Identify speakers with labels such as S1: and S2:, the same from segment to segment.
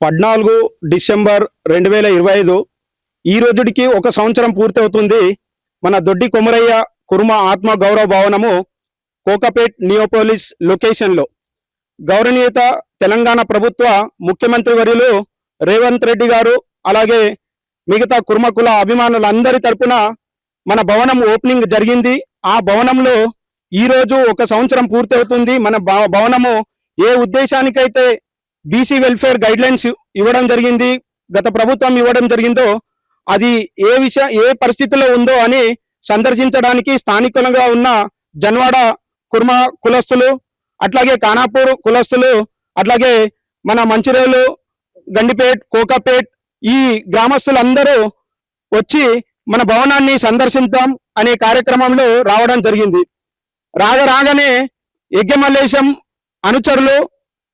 S1: 14 December 2025 ఈ రోజుకి ఒక సంవత్సరం పూర్తవుతుంది. మన దొడ్డి కొమరయ్య కుర్మ ఆత్మ గౌరవ భవనము కోకాపేట్ నియోపోలిస్ లొకేషన్లో గౌరవనీయత తెలంగాణ ప్రభుత్వ ముఖ్యమంత్రి వర్యులు రేవంత్ రెడ్డి గారు అలాగే మిగతా కుర్మ కుల అభిమానులందరి తరపున మన భవనం ఓపెనింగ్ జరిగింది. ఆ భవనంలో ఈ రోజు ఒక సంవత్సరం పూర్తవుతుంది. మన భవనము ఏ ఉద్దేశానికైతే బీసీ వెల్ఫేర్ గైడ్లైన్స్ ఇవ్వడం జరిగింది, గత ప్రభుత్వం ఇవ్వడం జరిగిందో అది ఏ పరిస్థితిలో ఉందో అని సందర్శించడానికి స్థానికులుగా ఉన్న జన్వాడ కుర్మ కులస్తులు, అట్లాగే ఖానాపూర్ కులస్తులు, అట్లాగే మన మంచిర్యాల, గండిపేట్, కోకాపేట్ ఈ గ్రామస్తులందరూ వచ్చి మన భవనాన్ని సందర్శిద్దాం అనే కార్యక్రమంలో రావడం జరిగింది. రాగానే యజ్ఞమల్లేశం అనుచరులు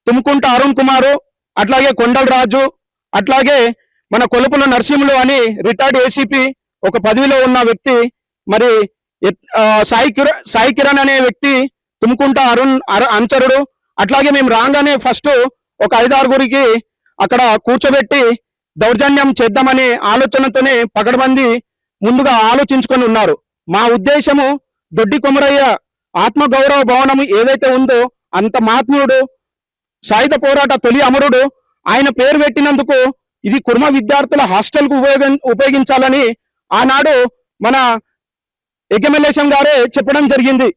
S1: తుమ్కుంట అరుణ్ కుమారు, అట్లాగే కొండల రాజు, అట్లాగే మన కొలుపుల నరసింహులు అని రిటైర్డ్ ఏసీపీ ఒక పదవిలో ఉన్న వ్యక్తి, మరి సాయి కిరణ్ అనే వ్యక్తి తుమ్కుంట అరుణ్ అనుచరుడు, అట్లాగే మేము రాగానే ఫస్ట్ ఒక 5-6 అక్కడ కూర్చోబెట్టి దౌర్జన్యం చేద్దామనే ఆలోచనతోనే పకడ్బందీ ముందుగా ఆలోచించుకొని ఉన్నారు. మా ఉద్దేశము దొడ్డి కొమరయ్య ఆత్మ గౌరవ భవనము ఏదైతే ఉందో అంత మహాత్ముడు, సాయుధ పోరాట తొలి అమరుడు, ఆయన పేరు పెట్టినందుకు ఇది కుర్మ విద్యార్థుల హాస్టల్ కు ఉపయోగించాలని ఆనాడు మన యజ్ఞమల్లేశం గారే చెప్పడం జరిగింది.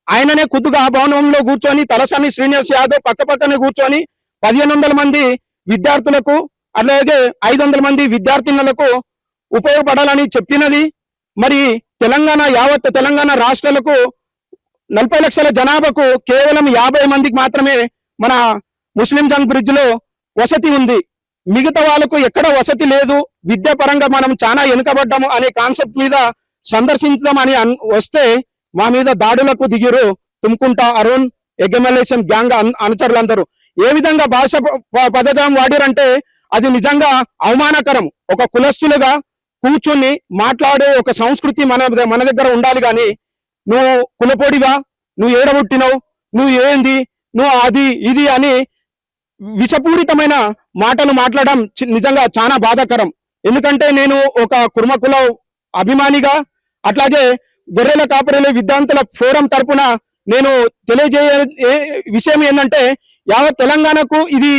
S1: ఆయననే ఖుద్దుగా భవనంలో కూర్చొని తలసాని శ్రీనివాస్ యాదవ్ పక్కనే కూర్చొని 1500 మంది విద్యార్థులకు అలాగే 500 మంది విద్యార్థినులకు ఉపయోగపడాలని చెప్పినది. మరి యావత్ తెలంగాణ రాష్ట్రాలకు 40 లక్షల జనాభాకు కేవలం 50 మందికి మాత్రమే మన ముస్లిం జంగ్ బ్రిడ్జ్ లో వసతి ఉంది. మిగతా వాళ్ళకు ఎక్కడ వసతి లేదు. విద్యా పరంగా మనం చాలా వెనుకబడ్డాము అనే కాన్సెప్ట్ మీద సందర్శించుదామని వస్తే మా మీద దాడులకు దిగిరు తుమ్కుంట అరుణ్, యజ్ఞమల్లేశం గ్యాంగ్ అనుచరులందరూ. ఏ విధంగా భాష పదజాలం వాడిరంటే అది నిజంగా అవమానకరం. ఒక కులస్తులుగా కూర్చుని మాట్లాడే ఒక సంస్కృతి మన దగ్గర ఉండాలి. కానీ నువ్వు కులపోడివా, నువ్వు ఏడబుట్టినవు, నువ్వు ఏంది, నువ్వు అది ఇది అని విషపూరితమైన మాటలు మాట్లాడడం నిజంగా చాలా బాధాకరం. ఎందుకంటే నేను ఒక కుర్మ కుల అభిమానిగా, అట్లాగే గొర్రెల కాపరేల విద్యార్థుల ఫోరం తరపున నేను తెలియజేయ విషయం ఏంటంటే యావత్ తెలంగాణకు ఇది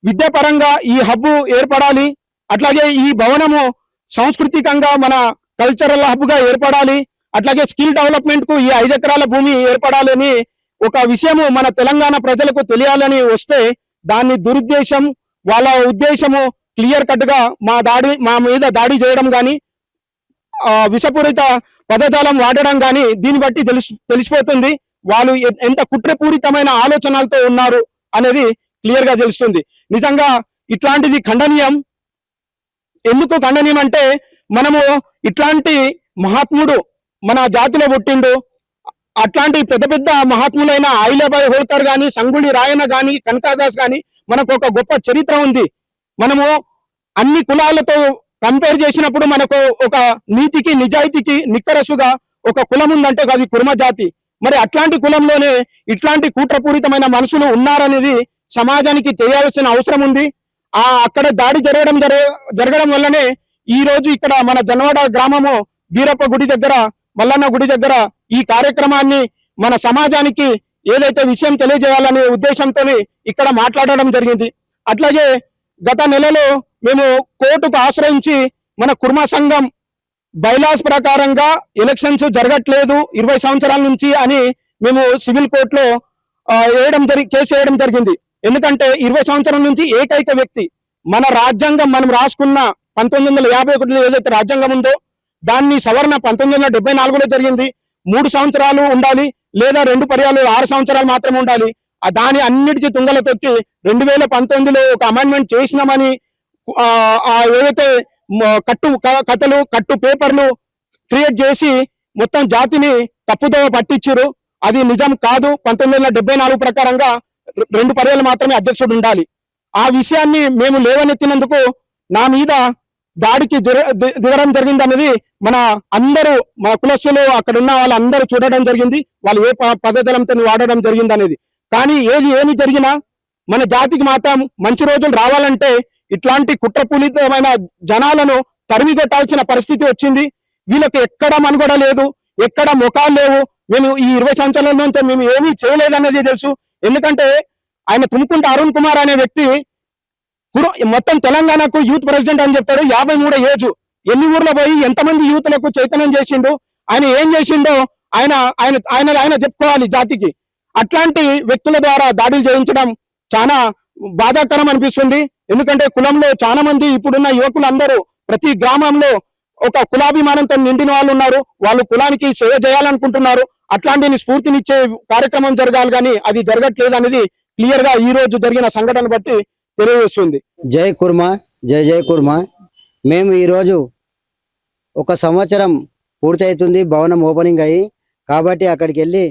S1: విద్యాపరంగా ఈ హబ్బు ఏర్పడాలి, అట్లాగే ఈ భవనము సాంస్కృతికంగా మన కల్చరల్ హబ్ గా ఏర్పడాలి, అట్లాగే స్కిల్ డెవలప్మెంట్ కు ఈ 5 ఎకరాల భూమి ఏర్పడాలని ఒక విషయము మన తెలంగాణ ప్రజలకు తెలియాలని వస్తే దాన్ని దురుద్దేశం, వాళ్ళ ఉద్దేశము క్లియర్ కట్ గా మా మీద దాడి చేయడం కానీ విషపూరిత పదజాలం వాడడం కానీ దీన్ని బట్టి తెలిసిపోతుంది వాళ్ళు ఎంత కుట్రపూరితమైన ఆలోచనలతో ఉన్నారు అనేది క్లియర్ గా తెలుస్తుంది. నిజంగా ఇట్లాంటిది ఖండనీయం. ఎందుకు ఖండనీయం అంటే మనము ఇట్లాంటి మహాత్ముడు మన జాతిలో పుట్టిండు. అట్లాంటి పెద్ద పెద్ద మహాత్ములైన ఆయిలాబాయి హోల్కర్ గాని, సంగుళి రాయన గాని, కనకాదాస్ గాని మనకు ఒక గొప్ప చరిత్ర ఉంది. మనము అన్ని కులాలతో కంపేర్ చేసినప్పుడు మనకు ఒక నీతికి నిజాయితీకి నిక్కరసుగా ఒక కులం ఉందంటే అది కుర్మ జాతి. మరి అట్లాంటి కులంలోనే ఇట్లాంటి కుట్రపూరితమైన మనుషులు ఉన్నారనేది సమాజానికి తెలియాల్సిన అవసరం ఉంది. అక్కడ దాడి జరగడం వల్లనే ఈ రోజు ఇక్కడ మన జన్వాడ గ్రామము బీరప్ప గుడి దగ్గర, మల్లన్న గుడి దగ్గర ఈ కార్యక్రమాన్ని మన సమాజానికి ఏదైతే విషయం తెలియజేయాలనే ఉద్దేశంతో ఇక్కడ మాట్లాడడం జరిగింది. అట్లాగే గత నెలలో మేము కోర్టుకు ఆశ్రయించి మన కుర్మ సంఘం బైలాస్ ప్రకారంగా ఎలక్షన్స్ జరగట్లేదు 20 సంవత్సరాల నుంచి అని మేము సివిల్ కోర్టులో కేసు వేయడం జరిగింది. ఎందుకంటే 20 సంవత్సరాల నుంచి ఏకైక వ్యక్తి మన రాజ్యాంగం మనం రాసుకున్న 1951 ఏదైతే రాజ్యాంగం ఉందో దాన్ని సవరణ 1974లో జరిగింది. 3 సంవత్సరాలు ఉండాలి, లేదా 2 పర్యాలు 6 సంవత్సరాలు మాత్రమే ఉండాలి. దాని అన్నిటికీ తుంగల తొక్కి 2019లో ఒక అమెండ్మెంట్ చేసినామని ఏవైతే కథలు కట్టు పేపర్లు క్రియేట్ చేసి మొత్తం జాతిని తప్పుదోవ పట్టించారు. అది నిజం కాదు. 1974 ప్రకారంగా 2 పర్యాలు మాత్రమే అధ్యక్షుడు ఉండాలి. ఆ విషయాన్ని మేము లేవనెత్తినందుకు నా మీద దాడికి దిగడం జరిగింది అనేది మన కులస్తులు అక్కడ ఉన్న వాళ్ళందరూ చూడడం జరిగింది. వాళ్ళు ఏ పదజాలంతో వాడడం జరిగింది అనేది. కానీ ఏమి జరిగినా మన జాతికి మాత్రం మంచి రోజులు రావాలంటే ఇట్లాంటి కుట్రపూరితమైన జనాలను తరిమికొట్టాల్సిన పరిస్థితి వచ్చింది. వీళ్ళకి ఎక్కడ మనుగడ లేదు, ఎక్కడ ముఖాలు లేవు. మేము ఈ 20 సంవత్సరాల నుంచి మేము ఏమీ చేయలేదన్నది తెలుసు. ఎందుకంటే ఆయన తుమ్ముకుంట అరుణ్ కుమార్ అనే వ్యక్తి మొత్తం తెలంగాణకు యూత్ ప్రెసిడెంట్ అని చెప్తాడు. 53 ఏజ్. ఎన్ని ఊర్లో పోయి ఎంతమంది యూత్లకు చైతన్యం చేసిండు, ఆయన ఏం చేసిండో ఆయన ఆయన ఆయన ఆయన చెప్పుకోవాలి జాతికి. అట్లాంటి వ్యక్తుల ద్వారా దాడులు చేయించడం చాలా బాధాకరం అనిపిస్తుంది. ఎందుకంటే కులంలో చాలా మంది ఇప్పుడున్న యువకులు అందరూ ప్రతి గ్రామంలో ఒక కులాభిమానంతో నిండిన వాళ్ళు ఉన్నారు. వాళ్ళు కులానికి సేవ చేయాలనుకుంటున్నారు. అట్లాంటి స్ఫూర్తినిచ్చే కార్యక్రమం జరగాలి, కానీ అది జరగట్లేదు అనేది క్లియర్ గా ఈ రోజు జరిగిన సంఘటన బట్టి తెలియజేస్తుంది.
S2: జై కుర్మా, జై జై కుర్మా. మేము ఈరోజు 1 సంవత్సరం పూర్తవుతుంది భవనం ఓపెనింగ్ అయ్యి, కాబట్టి అక్కడికి వెళ్ళి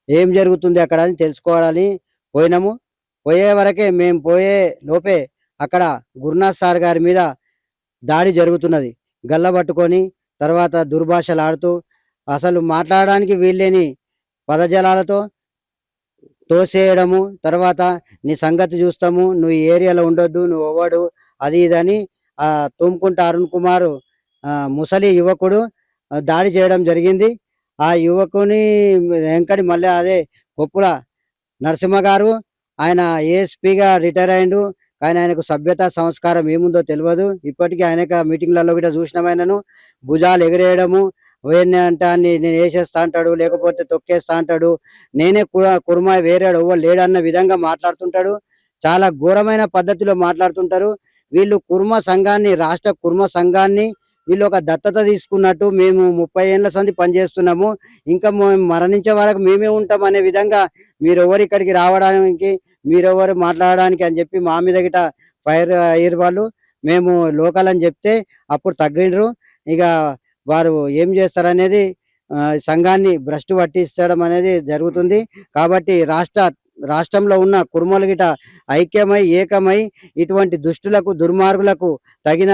S2: ఏం జరుగుతుంది అక్కడ అని తెలుసుకోవాలని పోయినాము. పోయే వరకే మేము పోయే లోపే అక్కడ గురునాథ్ సార్ గారి మీద దాడి జరుగుతున్నది. గల్ల పట్టుకొని తర్వాత దుర్భాషలు ఆడుతూ అసలు మాట్లాడడానికి వీల్లేని పదజాలాలతో తోసేయడము, తర్వాత నీ సంగతి చూస్తాము, నువ్వు ఈ ఏరియాలో ఉండొద్దు, నువ్వు అవ్వడు, అది ఇదని తుమ్ముకుంట అరుణ్ కుమార్ ముసలి యువకుడు దాడి చేయడం జరిగింది. ఆ యువకుని వెంకటి మళ్ళీ అదే కొప్పుల నరసింహ గారు, ఆయన ఏఎస్పీగా రిటైర్ అయిండు, కానీ ఆయనకు సభ్యత సంస్కారం ఏముందో తెలియదు. ఇప్పటికీ ఆయనక మీటింగ్లలో కూడా చూసినామైనను భుజాలు ఎగిరేయడము, అంటే నేను వేసేస్తా అంటాడు, లేకపోతే తొక్కేస్తా అంటాడు, నేనే కుర్మా వేరేడు ఎవ్వరు లేడన్న విధంగా మాట్లాడుతుంటాడు. చాలా ఘోరమైన పద్ధతిలో మాట్లాడుతుంటారు. వీళ్ళు కుర్మా సంఘాన్ని, రాష్ట్ర కుర్మా సంఘాన్ని వీళ్ళు ఒక దత్తత తీసుకున్నట్టు, మేము 30 ఏళ్ల సంది పనిచేస్తున్నాము, ఇంకా మరణించే వరకు మేమే ఉంటాం అనే విధంగా మీరెవరు ఇక్కడికి రావడానికి, మీరెవరు మాట్లాడడానికి అని చెప్పి మా మీద గిట ఫైర్ అయ్యారు వాళ్ళు. మేము లోకల్ అని చెప్తే అప్పుడు తగ్గిండ్రు. ఇక వారు ఏం చేస్తారనేది సంఘాన్ని భ్రష్టు పట్టించడం అనేది జరుగుతుంది. కాబట్టి రాష్ట్రంలో ఉన్న కుర్మలు గిట ఐక్యమై ఏకమై ఇటువంటి దుష్టులకు దుర్మార్గులకు తగిన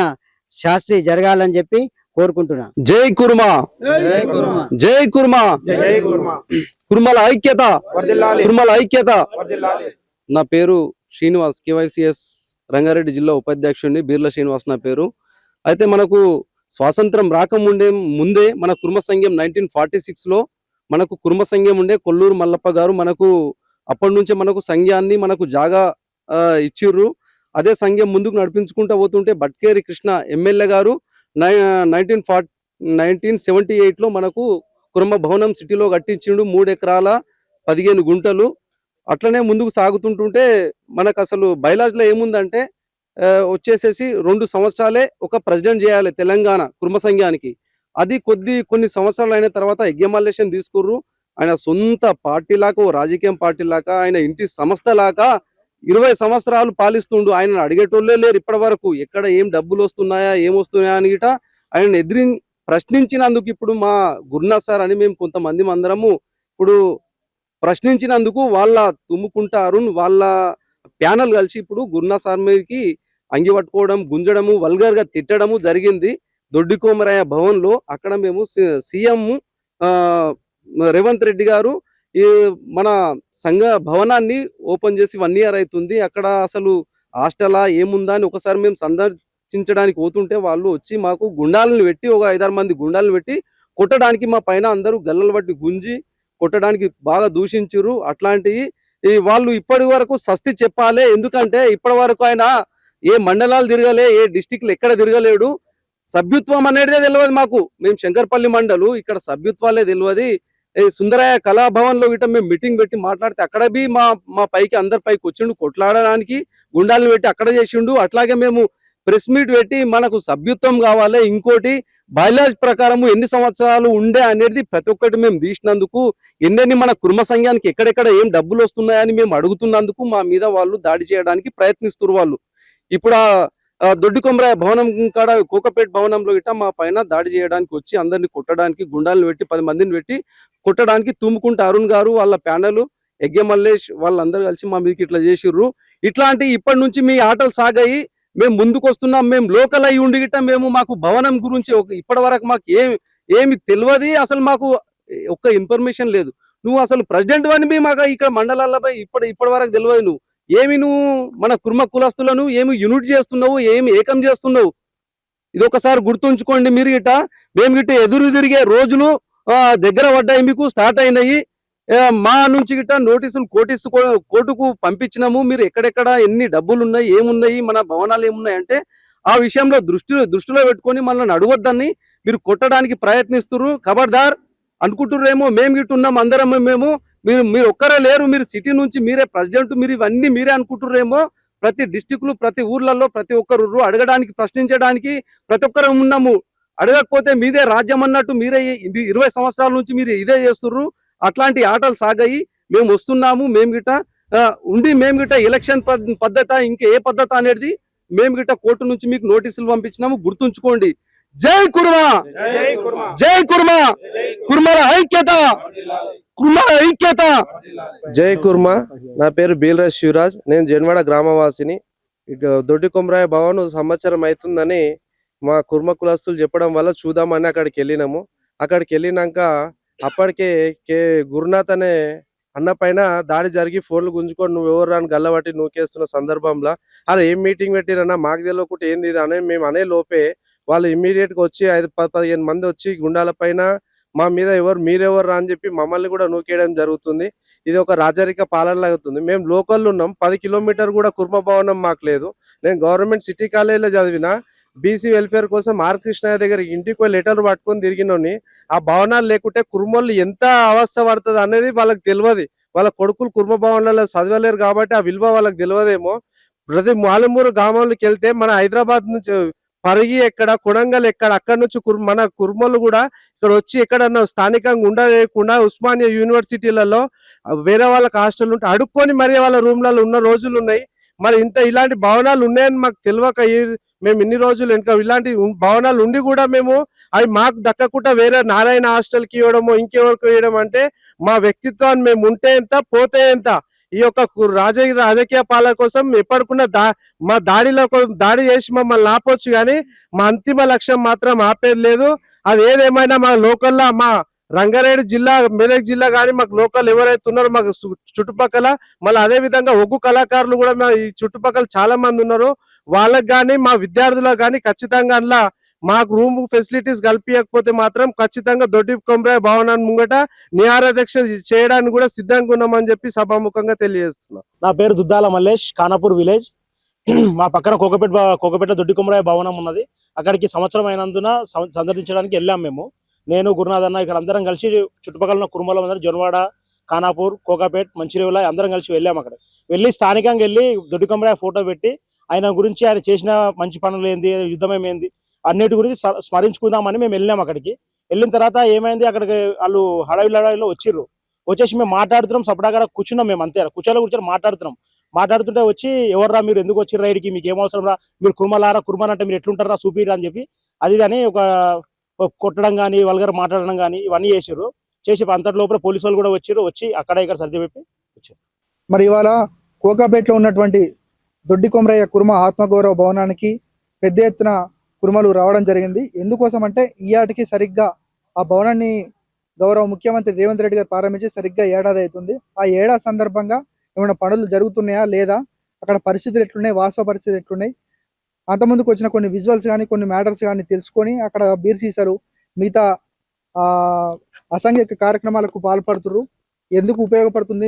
S2: శాస్త్రి జరగాలని చెప్పి కోరుకుంటున్నా.
S1: జై కుర్మా,
S2: జై కుర్మా,
S1: జై కుర్మా, కుర్మల ఐక్యత, కుర్మల ఐక్యత.
S3: నా పేరు శ్రీనివాస్, కేవైసిఎస్ రంగారెడ్డి జిల్లా ఉపాధ్యక్షుడిని, బీర్ల శ్రీనివాస్ నా పేరు. అయితే మనకు స్వాతంత్రం ముందే మన కుర్మ సంఘం 1946 లో మనకు కుర్మ సంఘం ఉండే. కొల్లూరు మల్లప్ప గారు మనకు అప్పటి నుంచే మనకు సంఘాన్ని మనకు జాగా ఇచ్చిర్రు. అదే సంఘం ముందుకు నడిపించుకుంటూ పోతుంటే బట్కేరి కృష్ణ ఎమ్మెల్యే గారు 1978 లో మనకు కుర్మ భవనం సిటీలో కట్టించిండు. 3 ఎకరాల 15 గుంటలు. అట్లనే ముందుకు సాగుతుంటుంటే మనకు అసలు బైలాజ్లో ఏముందంటే వచ్చేసేసి 2 సంవత్సరాలే ఒక ప్రెసిడెంట్ చేయాలి తెలంగాణ కుర్మ సంఘానికి. అది కొన్ని సంవత్సరాలు అయిన తర్వాత ఎగ్జామినేషన్ తీసుకుర్రు. ఆయన సొంత పార్టీ లాగా, రాజకీయ పార్టీ లాగా, ఆయన ఇంటి సంస్థ లాగా 20 సంవత్సరాలు పాలిస్తుండు. ఆయన అడిగేటోళ్ళే లేరు ఇప్పటి వరకు. ఎక్కడ ఏం డబ్బులు వస్తున్నాయా, ఏం వస్తున్నాయా అని గిట ఆయన ప్రశ్నించినందుకు ఇప్పుడు మా గురునాథ్ సార్ అని మేము కొంతమంది అందరము ఇప్పుడు ప్రశ్నించినందుకు వాళ్ళ తుమ్ముకుంట అరుణ్ వాళ్ళ ప్యానల్ కలిసి ఇప్పుడు గురునాథ్ సార్ మీదకి అంగి పట్టుకోవడం, గుంజడము, వల్గర్ గా తిట్టడము జరిగింది దొడ్డి కోమరయ్య భవన్ లో. అక్కడ మేము సీఎం రేవంత్ రెడ్డి గారు ఈ మన సంఘ భవనాన్ని ఓపెన్ చేసి 1 year అవుతుంది. అక్కడ అసలు హాస్టలా ఏముందా అని ఒకసారి మేము సందర్శించడానికి పోతుంటే వాళ్ళు వచ్చి మాకు గుండాలను పెట్టి, ఒక 5-6 మంది గుండాలను పెట్టి కొట్టడానికి, మా పైన అందరూ గల్లలు బట్టి గుంజి కొట్టడానికి బాగా దూషించారు. అట్లాంటివి వాళ్ళు ఇప్పటి వరకు సస్తి చెప్పాలి. ఎందుకంటే ఇప్పటి వరకు ఆయన ఏ మండలాలు తిరగలే, ఏ డిస్టిక్లు ఎక్కడ తిరగలేడు. సభ్యత్వం అనేది తెలియదు మాకు. మేము శంకర్పల్లి మండలు, ఇక్కడ సభ్యత్వాలే తెలియదు. సుందరయ్య కళాభవన్ లో గిట్ట మేము మీటింగ్ పెట్టి మాట్లాడితే అక్కడ బి మా పైకి అందరి పైకి వచ్చిండు కొట్లాడడానికి, గుండాలను పెట్టి అక్కడ చేసిండు. అట్లాగే మేము ప్రెస్ మీట్ పెట్టి మనకు సభ్యత్వం కావాలి, ఇంకోటి బయలాజ్ ప్రకారము ఎన్ని సంవత్సరాలు ఉండే అనేది ప్రతి ఒక్కటి మేము తీసినందుకు, ఎన్ని మన కుర్మ సంఘానికి ఎక్కడెక్కడ ఏం డబ్బులు వస్తున్నాయని మేము అడుగుతున్నందుకు మా మీద వాళ్ళు దాడి చేయడానికి ప్రయత్నిస్తున్నారు. వాళ్ళు ఇప్పుడు దొడ్డి కొమరయ్య భవనం కాడ కోకపేట భవనంలో గిట్ట మా పైన దాడి చేయడానికి వచ్చి అందరిని కొట్టడానికి, గుండాలను పెట్టి 10 మందిని పెట్టి కొట్టడానికి తుమ్ముకుంట అరుణ్ గారు వాళ్ళ ప్యానల్, యజ్ఞ మల్లేష్ వాళ్ళందరూ కలిసి మా మీదకి ఇట్లా చేసిర్రు. ఇట్లాంటి ఇప్పటి నుంచి మీ ఆటలు సాగాయి, మేము ముందుకు వస్తున్నాం. మేము లోకల్ అయి ఉండి గిట్ట మేము మాకు భవనం గురించి ఇప్పటి వరకు మాకు ఏమి తెలియదు. అసలు మాకు ఒక్క ఇన్ఫర్మేషన్ లేదు. నువ్వు అసలు ప్రెసిడెంట్ అని మాకు ఇక్కడ మండలాలపై ఇప్పటి వరకు తెలియదు. నువ్వు ఏమి నువ్వు మన కుర్మ కులస్తులను ఏమి యూనిట్ చేస్తున్నావు, ఏమి ఏకం చేస్తున్నావు? ఇది ఒకసారి గుర్తుంచుకోండి. మీరు గిట్ట మేము గిట్ట ఎదురు తిరిగే రోజులు దగ్గర పడ్డాయి, మీకు స్టార్ట్ అయినాయి. మా నుంచి గిట్ట నోటీసులు కోర్టుకు పంపించినాము. మీరు ఎక్కడెక్కడ ఎన్ని డబ్బులు ఉన్నాయి, ఏమున్నాయి, మన భవనాలు ఏమున్నాయి అంటే ఆ విషయంలో దృష్టిలో పెట్టుకొని మనల్ని అడగొద్దని మీరు కొట్టడానికి ప్రయత్నిస్తున్నారు. ఖబర్దార్. అనుకుంటుర్రేమో మేము గిట్ట ఉన్నాం అందరం, మీరు ఒక్కరే లేరు, మీరు సిటీ నుంచి మీరే ప్రెసిడెంట్, మీరు ఇవన్నీ మీరే అనుకుంటుర్రేమో. ప్రతి డిస్టిక్లు, ప్రతి ఊర్లలో ప్రతి ఒక్కరు అడగడానికి, ప్రశ్నించడానికి ప్రతి ఒక్కరు ఉన్నాము. అడగకపోతే మీదే రాజ్యం అన్నట్టు మీరే 20 సంవత్సరాల నుంచి మీరు ఇదే చేస్తుర్రు. అట్లాంటి ఆటలు సాగాయి. మేము వస్తున్నాము. మేము గిట్ట ఎలక్షన్ పద్ధతి ఇంకా ఏ పద్ధతి అనేది మేము గిట్ట కోర్టు నుంచి మీకు నోటీసులు పంపించినాము. గుర్తుంచుకోండి. జై కుర్మా, జై కుర్మా, కుర్మల ఐక్యత, కుర్మల ఐక్యత.
S4: జై కుర్మా. నా పేరు బీల్రాజ్ శివరాజ్. నేను జన్వాడ గ్రామవాసిని. ఇక దొడ్డి కొమరాయ భవన్ సంవత్సరం అవుతుందని మా కుర్మ కులస్తులు చెప్పడం వల్ల చూద్దామని అక్కడికి వెళ్ళినాము. అక్కడికి వెళ్ళినాక అప్పటికే గురునాథ్ అనే అన్న పైన దాడి జరిగి ఫోన్లు గుంజుకొని నువ్వు ఎవరు అని గల్లబట్టి నూకేస్తున్న సందర్భంలో అరే ఏం మీటింగ్ పెట్టిరన్నా మాకు తెలియకుంటే ఏంది ఇది అని మేము అనే లోపే వాళ్ళు ఇమ్మీడియట్ గా వచ్చి 5-15 మంది వచ్చి గుండాల పైన మా మీద మీరెవరు అని చెప్పి మమ్మల్ని కూడా నూకేయడం జరుగుతుంది. ఇది ఒక రాజరిక పాలన అవుతుంది. మేము లోకల్ ఉన్నాం. 10 కిలోమీటర్ కూడా కుర్మ భవనం మాకు లేదు. నేను గవర్నమెంట్ సిటీ కాలేజీలో చదివిన. బీసీ వెల్ఫేర్ కోసం ఆర్ కృష్ణయ్య దగ్గర ఇంటికి పోయి లెటర్ పట్టుకొని తిరిగినోని. ఆ భవనాలు లేకుంటే కుర్మోళ్ళు ఎంత అవస్థ పడుతుంది అనేది వాళ్ళకి తెలియదు. వాళ్ళ కొడుకులు కుర్మ భవనాలలో చదవలేరు కాబట్టి ఆ విలువ వాళ్ళకి తెలియదేమో. ప్రతి మాలమూరు గ్రామంలోకి వెళ్తే మన హైదరాబాద్ నుంచి పరిగి ఎక్కడ, కొడంగల్ ఎక్కడ, అక్కడ నుంచి మన కుర్మలు కూడా ఇక్కడ వచ్చి ఎక్కడన్నా స్థానికంగా ఉండలేకుండా ఉస్మానియా యూనివర్సిటీలలో వేరే వాళ్ళకి హాస్టల్ ఉంటే అడుక్కొని మరి వాళ్ళ రూమ్లలో ఉన్న రోజులు ఉన్నాయి. మరి ఇలాంటి భవనాలు ఉన్నాయని మాకు తెలియక మేము ఇన్ని రోజులు ఇంకా ఇలాంటి భవనాలు ఉండి కూడా మేము అవి మాకు దక్కకుండా వేరే నారాయణ హాస్టల్కి ఇవ్వడము, ఇంకెవరికి ఇవ్వడం అంటే మా వ్యక్తిత్వాన్ని మేము ఉంటే ఎంత పోతే ఎంత. ఈ యొక్క రాజకీయ పాలన కోసం ఎప్పటికున్నా మా దాడి చేసి మమ్మల్ని ఆపొచ్చు, కానీ మా అంతిమ లక్ష్యం మాత్రం ఆపేది లేదు. అది ఏదేమైనా మా లోకల్లో మా రంగారెడ్డి జిల్లా, మెదక్ జిల్లా కానీ మాకు లోకల్ ఎవరైతే ఉన్నారో మాకు చుట్టుపక్కల, మళ్ళీ అదే విధంగా ఒగ్గు కళాకారులు కూడా మా ఈ చుట్టుపక్కల చాలా మంది ఉన్నారు. వాళ్ళకి కానీ మా విద్యార్థులకు కానీ ఖచ్చితంగా అందులో మాకు రూమ్ ఫెసిలిటీస్ కల్పించకపోతే మాత్రం ఖచ్చితంగా దొడ్డి కొమరాయ భవనాన్ని ముంగట నిరాదీక్ష చేయడానికి కూడా సిద్ధంగా ఉన్నామని చెప్పి సభాముఖంగా తెలియజేస్తున్నాం.
S5: నా పేరు దుద్దాల మల్లేష్, ఖానాపూర్ విలేజ్. మా పక్కన కోకపేట దొడ్డి కొమరాయ భవనం ఉన్నది. అక్కడికి సంవత్సరం అయినందున సందర్శించడానికి వెళ్ళాం మేము. నేను గురునాథ్ అన్న ఇక్కడ అందరం కలిసి చుట్టుపక్కల ఉన్న కుర్మలం అందరూ జొన్వాడ, ఖానాపూర్, కోకాపేట్, మంచిర్యాల అందరం కలిసి వెళ్ళాము. అక్కడ వెళ్ళి స్థానికంగా వెళ్ళి దొడ్డి కొమరాయ ఫోటో పెట్టి ఆయన గురించి, ఆయన చేసిన మంచి పనులు ఏంది, యుద్ధం ఏమైంది, అన్నిటి గురించి స్మరించుకుందామని మేము వెళ్ళాం. అక్కడికి వెళ్ళిన తర్వాత ఏమైంది, అక్కడికి వాళ్ళు హడావిలో వచ్చేసి మేము మాట్లాడుతున్నాం. సపడాగా కూర్చున్నాం. మేము అంతే కూర్చొని మాట్లాడుతుంటే వచ్చి ఎవర్రా మీరు, ఎందుకు వచ్చి రైడ్కి, మీకు ఏం అవసరం రా, మీరు కుర్మన్ అంటే మీరు ఎట్లుంటారా చూపిరా అని చెప్పి అది అని ఒక కొట్టడం కానీ, వల్గర్ మాట్లాడడం కానీ ఇవన్నీ చేసి అంతటి లోపల పోలీసు వాళ్ళు కూడా వచ్చి అక్కడ ఇక్కడ సర్ది పెట్టి వచ్చారు.
S6: మరి ఇవాళ కోకాపేటలో ఉన్నటువంటి దొడ్డి కొమరయ్య కుర్మ ఆత్మగౌరవ భవనానికి పెద్ద ఎత్తున కుర్మలు రావడం జరిగింది. ఎందుకోసం అంటే ఈయాటికి సరిగ్గా ఆ భవనాన్ని గౌరవ ముఖ్యమంత్రి రేవంత్ రెడ్డి గారు ప్రారంభించి సరిగ్గా ఏడాది అవుతుంది. ఆ ఏడాది సందర్భంగా ఏమైనా పనులు జరుగుతున్నాయా లేదా, అక్కడ పరిస్థితులు ఎట్లున్నాయి, వాస్తవ పరిస్థితులు ఎట్లున్నాయి, అంతకుముందుకు వచ్చిన కొన్ని విజువల్స్ కానీ కొన్ని మ్యాటర్స్ కానీ తెలుసుకొని అక్కడ బీర్ సీసాలు మిగతా అసాంఘిక కార్యక్రమాలకు పాల్పడుతున్నారు, ఎందుకు ఉపయోగపడుతుంది,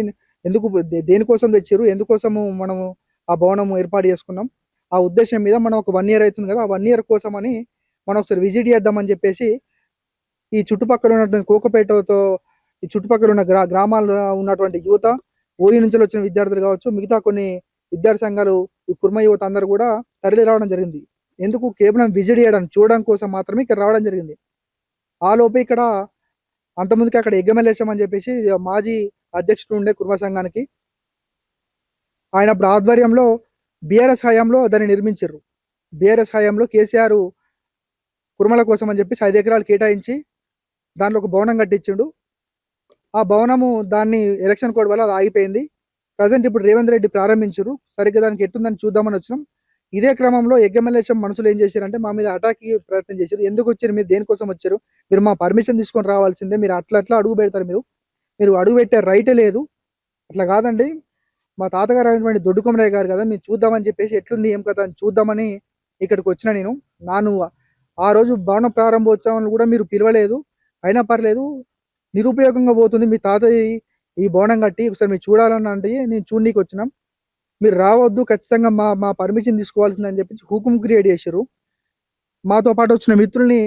S6: దేనికోసం తెచ్చారు, ఎందుకోసము మనము ఆ భవనం ఏర్పాటు చేసుకున్నాం, ఆ ఉద్దేశం మీద మనం ఒక 1 year అవుతుంది కదా, ఆ 1 year కోసం అని మనం ఒకసారి విజిట్ చేద్దామని చెప్పేసి ఈ చుట్టుపక్కల ఉన్నటువంటి కోకపేటతో ఈ చుట్టుపక్కల ఉన్న గ్రామాల్లో ఉన్నటువంటి యువత, ఊరి నుంచి వచ్చిన విద్యార్థులు కావచ్చు, మిగతా కొన్ని విద్యార్థి సంఘాలు, ఈ కుర్మ యువత అందరూ కూడా తరలి రావడం జరిగింది. ఎందుకు, కేవలం విజిట్ చూడడం కోసం మాత్రమే ఇక్కడ రావడం జరిగింది. ఆ లోపే ఇక్కడ అంతకుముందుకి అక్కడ ఎగ్గమలేశం అని చెప్పేసి మాజీ అధ్యక్షుడు ఉండే కుర్మ సంఘానికి, ఆయన ఆధ్వర్యంలో బీఆర్ఎస్ హయాంలో దాన్ని నిర్మించారు. బీఆర్ఎస్ హయాంలో కేసీఆర్ కుర్మల కోసం అని చెప్పేసి 5 ఎకరాలు కేటాయించి దాంట్లో ఒక భవనం కట్టించిండు. ఆ భవనము దాన్ని ఎలక్షన్ కోడ్ వల్ల అది ఆగిపోయింది. ప్రజెంట్ ఇప్పుడు రేవంత్ రెడ్డి ప్రారంభించారు. సరిగ్గా దానికి ఎట్టుందని చూద్దామని వచ్చినాం. ఇదే క్రమంలో ఎగ్గమలేశం మనుషులు ఏం చేశారంటే మా మీద అటాక్కి ప్రయత్నం చేశారు. ఎందుకు వచ్చారు, మీరు దేనికోసం వచ్చారు, మీరు మా పర్మిషన్ తీసుకొని రావాల్సిందే, మీరు అట్లా అడుగు పెడతారు, మీరు అడుగు పెట్టే రైటే లేదు, అట్లా కాదండి, మా తాతగారు అయినటువంటి దొడ్డు కొమరయ్య గారు కదా, మీరు చూద్దామని చెప్పేసి ఎట్లుంది ఏం కథ అని చూద్దామని ఇక్కడికి వచ్చిన నేను. ఆ రోజు భవన ప్రారంభోత్సవాన్ని కూడా మీరు పిలవలేదు, అయినా పర్లేదు, నిరుపయోగంగా పోతుంది మీ తాతయ్య ఈ భవనం కట్టి ఒకసారి మీరు చూడాలని అంటే నేను చూడనీకి వచ్చినాం. మీరు రావద్దు, ఖచ్చితంగా మా పర్మిషన్ తీసుకోవాల్సిందని చెప్పి హుకుం క్రియేట్ చేశారు. మాతో పాటు వచ్చిన మిత్రుల్ని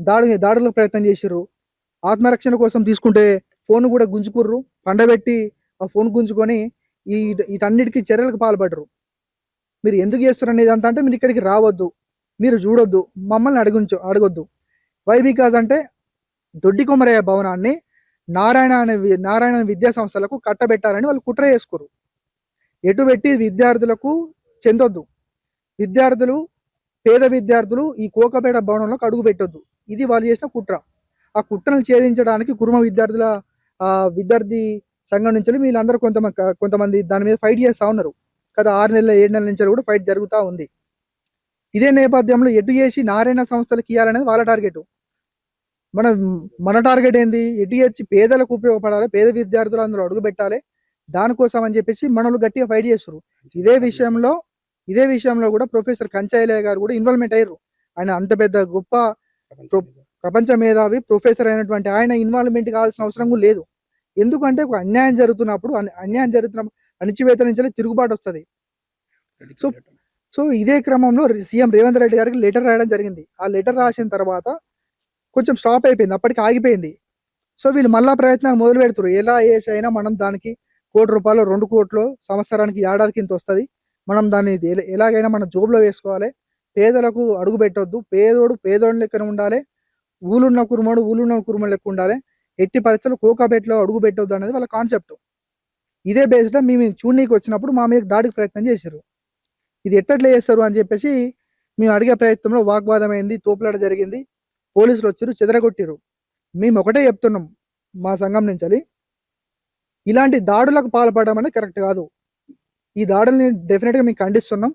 S6: దాడులకు ప్రయత్నం చేశారు. ఆత్మరక్షణ కోసం తీసుకుంటే ఫోన్ కూడా గుంజుకుర్రు, పండబెట్టి ఆ ఫోన్ గుంజుకొని వీటన్నిటికీ చర్యలకు పాల్పడరు. మీరు ఎందుకు చేస్తారు అనేది అంత అంటే మీరు ఇక్కడికి రావద్దు, మీరు చూడొద్దు, మమ్మల్ని అడగొద్దు. వై బికాజ్ అంటే దొడ్డి కొమరయ్య భవనాన్ని నారాయణ విద్యా సంస్థలకు కట్టబెట్టాలని వాళ్ళు కుట్ర చేసుకోరు. ఎటు పెట్టి విద్యార్థులకు చెందొద్దు, పేద విద్యార్థులు ఈ కోకపేట భవనంలోకి అడుగు పెట్టొద్దు. ఇది వాళ్ళు చేసిన కుట్ర. ఆ కుట్రను ఛేదించడానికి కుర్మ విద్యార్థి సంఘం నుంచి వీళ్ళందరూ కొంతమంది దాని మీద ఫైట్ చేస్తూ ఉన్నారు కదా. 6 నెలల 7 నెలల నుంచి కూడా ఫైట్ జరుగుతూ ఉంది. ఇదే నేపథ్యంలో ఎటు చేసి నారాయణ సంస్థలకు ఇవ్వాలనేది వాళ్ళ టార్గెట్. మన టార్గెట్ ఏంది? ఎటు చేసి పేదలకు ఉపయోగపడాలి, పేద విద్యార్థులు అందులో అడుగు పెట్టాలి, దానికోసం అని చెప్పేసి మనలు గట్టిగా ఫైట్ చేస్తారు. ఇదే విషయంలో కూడా ప్రొఫెసర్ కంచయ్య గారు కూడా ఇన్వాల్వ్మెంట్ అయ్యారు. ఆయన అంత పెద్ద గొప్ప ప్రపంచ మేధావి ప్రొఫెసర్ అయినటువంటి ఆయన ఇన్వాల్వ్మెంట్ కావాల్సిన అవసరం కూడా లేదు. ఎందుకంటే ఒక అన్యాయం జరుగుతున్నప్పుడు అణిచివేత నుంచి తిరుగుబాటు వస్తుంది. సో ఇదే క్రమంలో సీఎం రేవంత్ రెడ్డి గారికి లెటర్ రాయడం జరిగింది. ఆ లెటర్ రాసిన తర్వాత కొంచెం స్టాప్ అయిపోయింది, అప్పటికి ఆగిపోయింది. సో వీళ్ళు మళ్ళా ప్రయత్నాలు మొదలు పెడుతున్నారు. ఎలా అయినా మనం దానికి ₹1 కోటి 2 కోట్లు సంవత్సరానికి ఏడాదికి ఇంత వస్తుంది, మనం దాన్ని ఎలాగైనా మన జోబులో వేసుకోవాలి, పేదలకు అడుగు పెట్టొద్దు, పేదోడు లెక్కన ఉండాలి, ఊళ్ళున్న కురుమడు లెక్క ఉండాలి, ఎట్టి పరిస్థితుల్లో కోకాపేటలో అడుగు పెట్టొద్దు అనేది వాళ్ళ కాన్సెప్ట్. ఇదే బేస్డ్గా మేము చూడనీకి వచ్చినప్పుడు మా మీద దాడికి ప్రయత్నం చేశారు. ఇది ఎట్లా చేస్తారు అని చెప్పేసి మేము అడిగే ప్రయత్నంలో వాగ్వాదం అయింది, తోపులాట జరిగింది, పోలీసులు వచ్చారు, చెదరగొట్టారు. మేము ఒకటే చెప్తున్నాం మా సంఘం నుంచి, ఇలాంటి దాడులకు పాల్పడడం అనేది కరెక్ట్ కాదు. ఈ దాడుల్ని డెఫినెట్గా మేము ఖండిస్తున్నాం.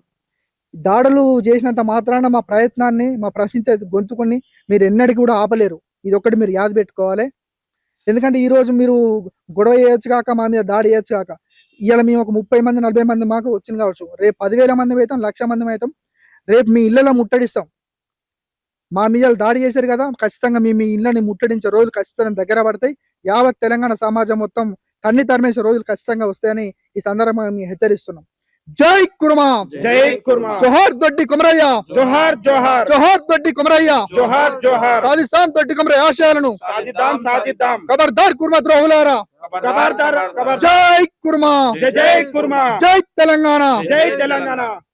S6: దాడులు చేసినంత మాత్రాన మా ప్రయత్నాన్ని, మా ప్రశ్నించే గొంతుకొని మీరు ఎన్నటికీ కూడా ఆపలేరు. ఇది ఒక్కటి మీరు యాద పెట్టుకోవాలి. ఎందుకంటే ఈరోజు మీరు గొడవ చేయొచ్చు కాక, మా మీద దాడి చేయొచ్చు కాక, ఇవాళ మేము ఒక 30 మంది 40 మంది మాకు వచ్చింది కావచ్చు, రేపు 10,000 మంది అవుతాం, 1,00,000 మంది అవుతాం, రేపు మీ ఇళ్లలో ముట్టడిస్తాం. మా మీద దాడి చేశారు కదా, ఖచ్చితంగా మీ ఇళ్ళని ముట్టడించే రోజులు ఖచ్చితంగా దగ్గర పడతాయి. యావత్ తెలంగాణ సమాజం మొత్తం తన్ని తరిమేసే రోజులు ఖచ్చితంగా వస్తాయని ఈ సందర్భంగా మేము హెచ్చరిస్తున్నాం. జై కుర్మా,
S1: జై కుర్మా,
S6: జోహార్ దొడ్డి కొమరయ్య,
S1: జోహార్ జోహార్,
S6: జోహార్ దొడ్డి కొమరయ్య,
S1: జోహార్ జోహార్,
S6: సాధిస్తాం దొడ్డి కొమరయ్య ఆశయాలను,
S1: సాధిద్దాం.
S6: ఖబర్దార్ కుర్మా ద్రోహులారా,
S1: ఖబర్దార్.
S6: జై కుర్మా,
S1: జై కుర్మా,
S6: జై తెలంగాణ.
S1: జై తెలంగాణ.